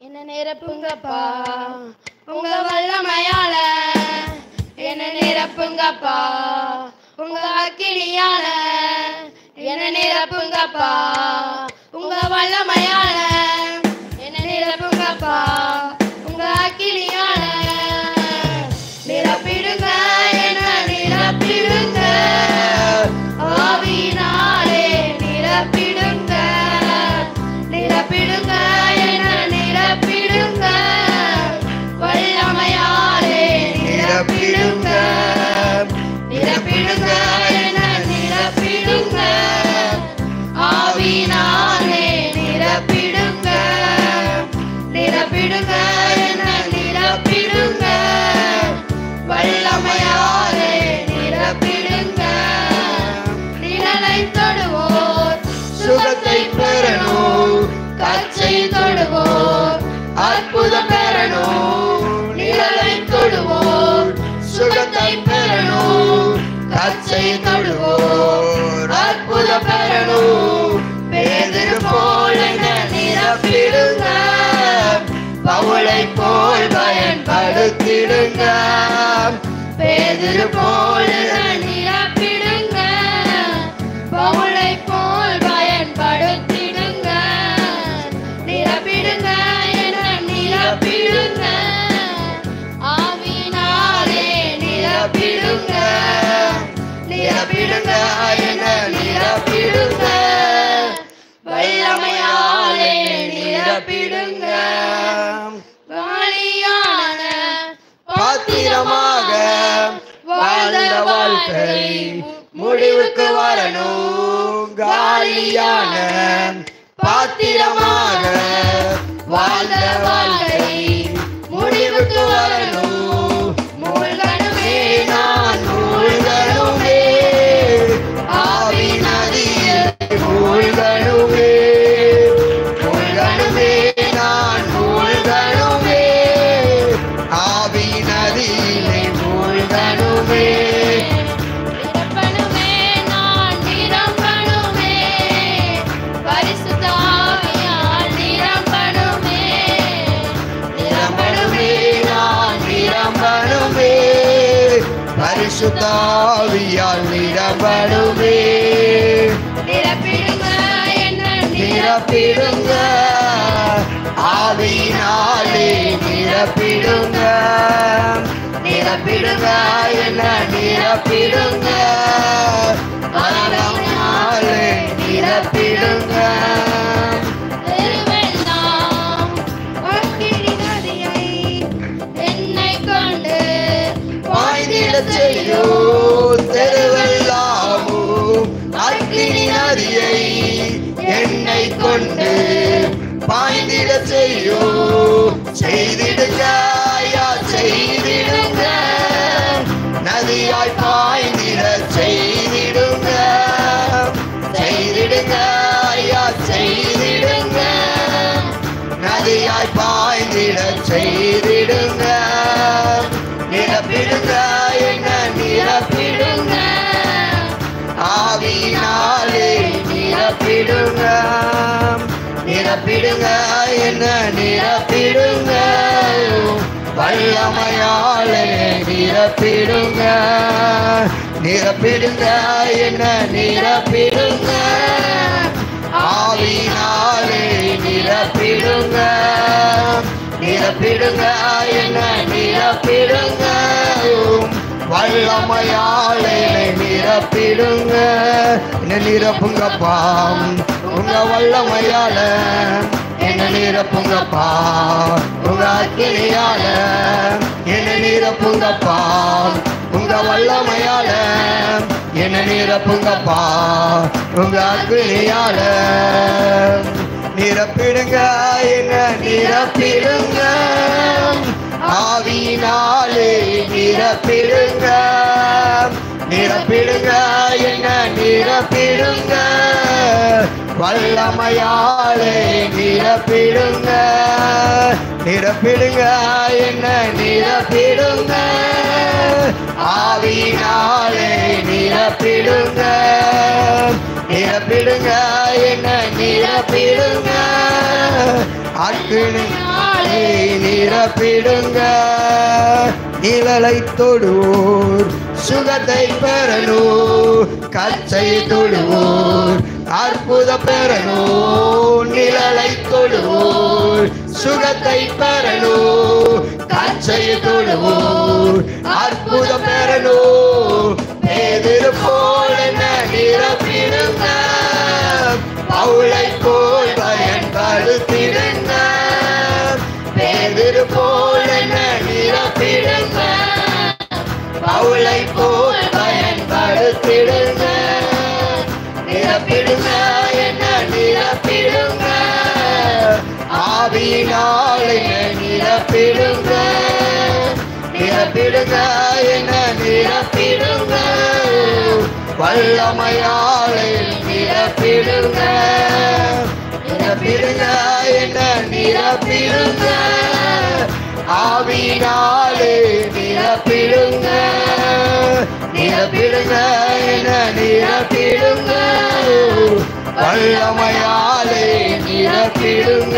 என்ன நிரப்புங்கப்பா உங்க வல்லமையால, என்ன நிரப்புங்கப்பா உங்க அக்கினியால, என்ன நிரப்புங்கப்பா உங்க வல்லமையால, என்ன நிரப்புங்கப்பா உங்க அக்கினியால. நிரப்பிடுங்க என்ன நிரப்பிடுங்க, ஆவியினாலே நிரப்பிடுங்க. நிரப்பிடுங்க என்ன நிரப்பிடுங்க, வல்லமையாலே நிரப்பிடுங்க. நிரப்பிடுங்க என்ன நிரப்பிடுங்க, ஆவியினாலே நிரப்பிடுங்க. நிரப்பிடுங்க என்ன நிரப்பிடுங்க, வல்லமையாலே நிரப்பிடுங்க. நிழலை தொடுவோர் சுகத்தை பெறணும், கச்சை தொடுவோர் அற்புதம் பெறணும். நிழலை தொடுவோர் சுகத்தை பெறணும், கச்சை தொடுவோர் அற்புதம் பெறணும். பேதுரு போல் என்ன நிரப்பிடுங்க, பவுலை போல் பயன்படுத்திடுங்க. பேதுரு போல் நிரப்பிடுங்க, பவுலை போல் பயன்படுத்திடுங்க. நிரப்பிடுங்க என்ன நிரப்பிடுங்க, ஆவியினாலே நிரப்பிடுங்க. நிரப்பிடுங்க என்ன நிரப்பிடுங்க, வல்லமையாலே நிரப்பிடுங்க. காலியான பாத்திரமாக வாழ்ந்த வாழ்க்கை முடிவுக்கு வரணும். காலியான பாத்திரமாக வாழ்ந்த வாழ்க்கை முடிவுக்கு வரணும். மூழ்கணுமே நான் மூழ்கணுமே, ஆவி நதியில் மூழ்கணுமே. மூழ்கணுமே நான் மூழ்கணுமே, ஆவி நதியிலே மூழ்கணுமே. நிரப்பணுமே நான் நிரம்பணுமே, பரிசுத்த ஆவியால் நிரம்பணுமே. நிரம்பணுமே நான் நிரம்பணுமே, பரிசுத்த ஆவியால் நிரம்பணுமே. நிரப்பிடுங்க என்ன நிரப்பிடுங்க, ஆவியினாலே நிரப்பிடுங்க. நிரப்பிடுங்க என்ன நிரப்பிடுங்க, ஆவியினாலே நிரப்பிடுங்க. தெருவெல்லாம் அக்கினி நதியை என்னை கொண்டு பாய்ந்திடச் செய்யும். தெருவெல்லாமும் அக்கினி நதியை என்னை கொண்டு பாய்ந்திடச் செய்யும். செய்திடுங்க ஐயா செய்திடுங்க, நதியாய் பாய்ந்திட செய்திடுங்க. செய்திடுங்க ஐயா செய்திடுங்க, நதியாய் பாய்ந்திட செய்திடுங்க. நிரப்பிடுங்க என்ன நிரப்பிடுங்க, ஆவியினாலே நிரப்பிடுங்க. நிரப்பிடுங்க என்ன நிரப்பிடுங்க, வல்லமையாலே நிரப்பிடுங்க. நிரப்பிடுங்க என்ன நிரப்பிடுங்க, ஆவியினாலே நிரப்பிடுங்க. நிரப்பிடுங்க என்ன நிரப்பிடுங்க, வல்லமையாலே நிரப்பிடுங்க. என்ன நிரப்புங்கப்பா உங்க வல்லமையால, என்ன நிரப்புங்கப்பா உங்க அக்கினியால. என்ன நிரப்புங்கப்பா உங்க வல்லமையால, என்ன நிரப்புங்கப்பா உங்க அக்கினியால. நிரப்பிடுங்க என்ன நிரப்பிடுங்க, ஆவியினாலே நிரப்பிடுங்க. நிரப்பிடுங்க என்ன நிரப்பிடுங்க, வல்லமையாலே நிரப்பிடுங்க. நிரப்பிடுங்க என்ன நிரப்பிடுங்க, ஆவியினாலே நிரப்பிடுங்க. நிரப்பிடுங்க என்ன நிரப்பிடுங்க, ஆக்கினாலே நிரப்பிடுங்க. நிழலை தொடுவோர் சுகத்தை பெறணும், கச்சை தொடுவோர் அற்புத பெறணும். நிழலை தொடுவோர் சுகத்தை பெறணும், கச்சை தொடுவோர் அற்புத பெறணும். பேதுரு போல நிரப்பிடுங்க, பவுலை போல் பயன்படுத்திடுங்க. பேதுரு போல நிரப்பிடுங்க, பவுலை போல் பயன்படுத்திடுங்க. நிரப்பிடுங்க, என்ன நிரப்பிடுங்க, ஆவியினாலே நிரப்பிடுங்க. நிரப்பிடுங்க, என்ன நிரப்பிடுங்க, வல்லமையாலே நிரப்பிடுங்க. நிரப்பிடுங்க, என்ன நிரப்பிடுங்க, ஆவியினாலே நிரப்பிடுங்க. நிரப்பிடுங்க, என்ன நிரப்பிடுங்க, வல்லமையாலே நிரப்பிடுங்க.